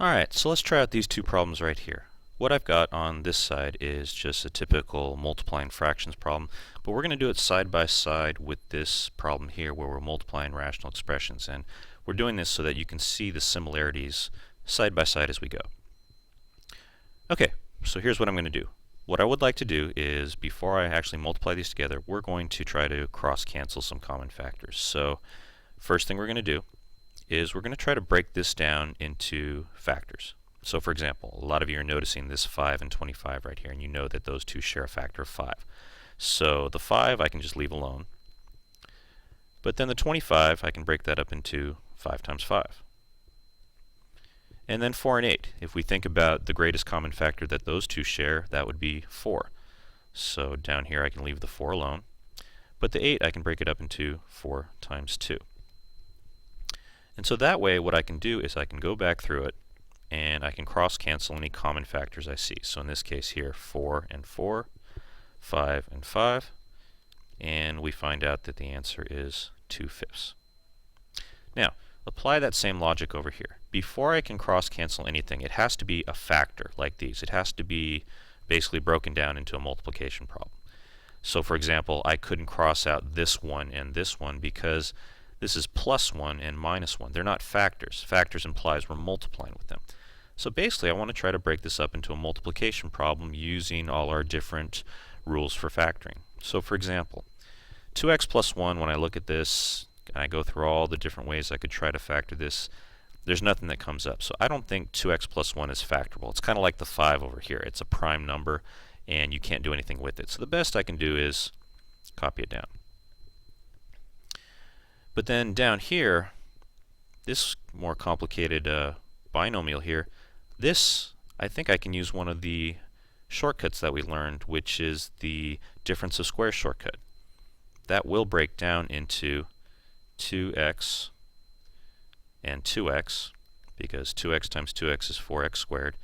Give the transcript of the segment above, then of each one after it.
Alright, so let's try out these two problems right here. What I've got on this side is just a typical multiplying fractions problem, but we're going to do it side by side with this problem here where we're multiplying rational expressions, and we're doing this so that you can see the similarities side by side as we go. Okay, so here's what I'm going to do. What I would like to do is, before I actually multiply these together, we're going to try to cross-cancel some common factors. So first thing we're going to do is we're going to try to break this down into factors. So for example, a lot of you are noticing this 5 and 25 right here, and you know that those two share a factor of 5. So the 5 I can just leave alone, but then the 25 I can break that up into 5 times 5. And then 4 and 8, if we think about the greatest common factor that those two share, that would be 4. So down here I can leave the 4 alone, but the 8 I can break it up into 4 times 2. And so that way what I can do is I can go back through it and I can cross-cancel any common factors I see. So in this case here, 4 and 4, 5 and 5, and we find out that the answer is 2/5. Now, apply that same logic over here. Before I can cross-cancel anything, it has to be a factor like these. It has to be basically broken down into a multiplication problem. So for example, I couldn't cross out this one and this one because this is +1 and -1. They're not factors. Factors implies we're multiplying with them. So basically I want to try to break this up into a multiplication problem using all our different rules for factoring. So for example, 2x plus 1, when I look at this and I go through all the different ways I could try to factor this, there's nothing that comes up. So I don't think 2x plus 1 is factorable. It's kind of like the 5 over here. It's a prime number and you can't do anything with it. So the best I can do is copy it down. But then down here, this more complicated binomial here, this, I think I can use one of the shortcuts that we learned, which is the difference of squares shortcut. That will break down into 2x and 2x, because 2x times 2x is 4x squared.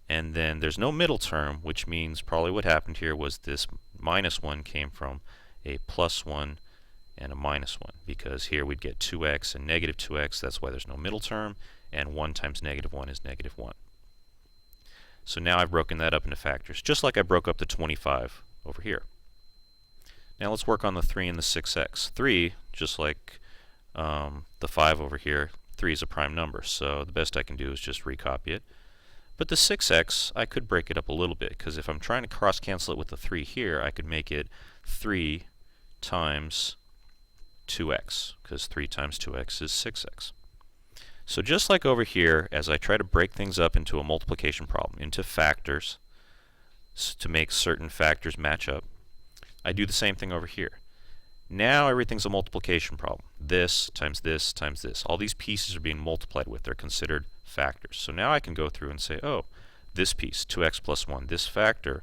And then there's no middle term, which means probably what happened here was this -1 came from a +1 and a -1, because here we'd get 2x and -2x. That's why there's no middle term, and 1 times -1 is -1. So now I've broken that up into factors, just like I broke up the 25 over here. Now let's work on the 3 and the 6x. 3, just like the 5 over here, 3 is a prime number, so the best I can do is just recopy it. But the 6x, I could break it up a little bit, because if I'm trying to cross-cancel it with the 3 here, I could make it 3 times 2x, because 3 times 2x is 6x. So just like over here, as I try to break things up into a multiplication problem, into factors, to make certain factors match up, I do the same thing over here. Now everything's a multiplication problem. This times this times this. All these pieces are being multiplied with. They're considered factors. So now I can go through and say, oh, this piece, 2x plus 1, this factor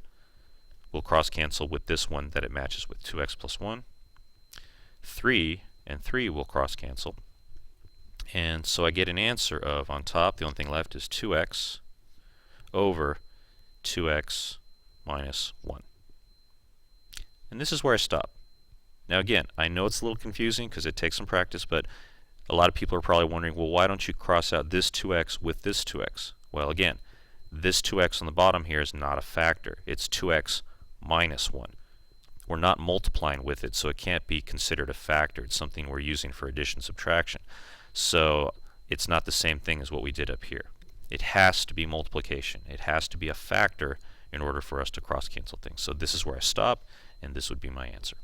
will cross-cancel with this one that it matches with, 2x plus 1. 3 and 3 will cross-cancel. And so I get an answer of, on top, the only thing left is 2x over 2x minus 1. And this is where I stop. Now again, I know it's a little confusing because it takes some practice, but a lot of people are probably wondering, well, why don't you cross out this 2x with this 2x? Well, again, this 2x on the bottom here is not a factor. It's 2x minus 1. We're not multiplying with it, so it can't be considered a factor. It's something we're using for addition and subtraction. So it's not the same thing as what we did up here. It has to be multiplication. It has to be a factor in order for us to cross-cancel things. So this is where I stop, and this would be my answer.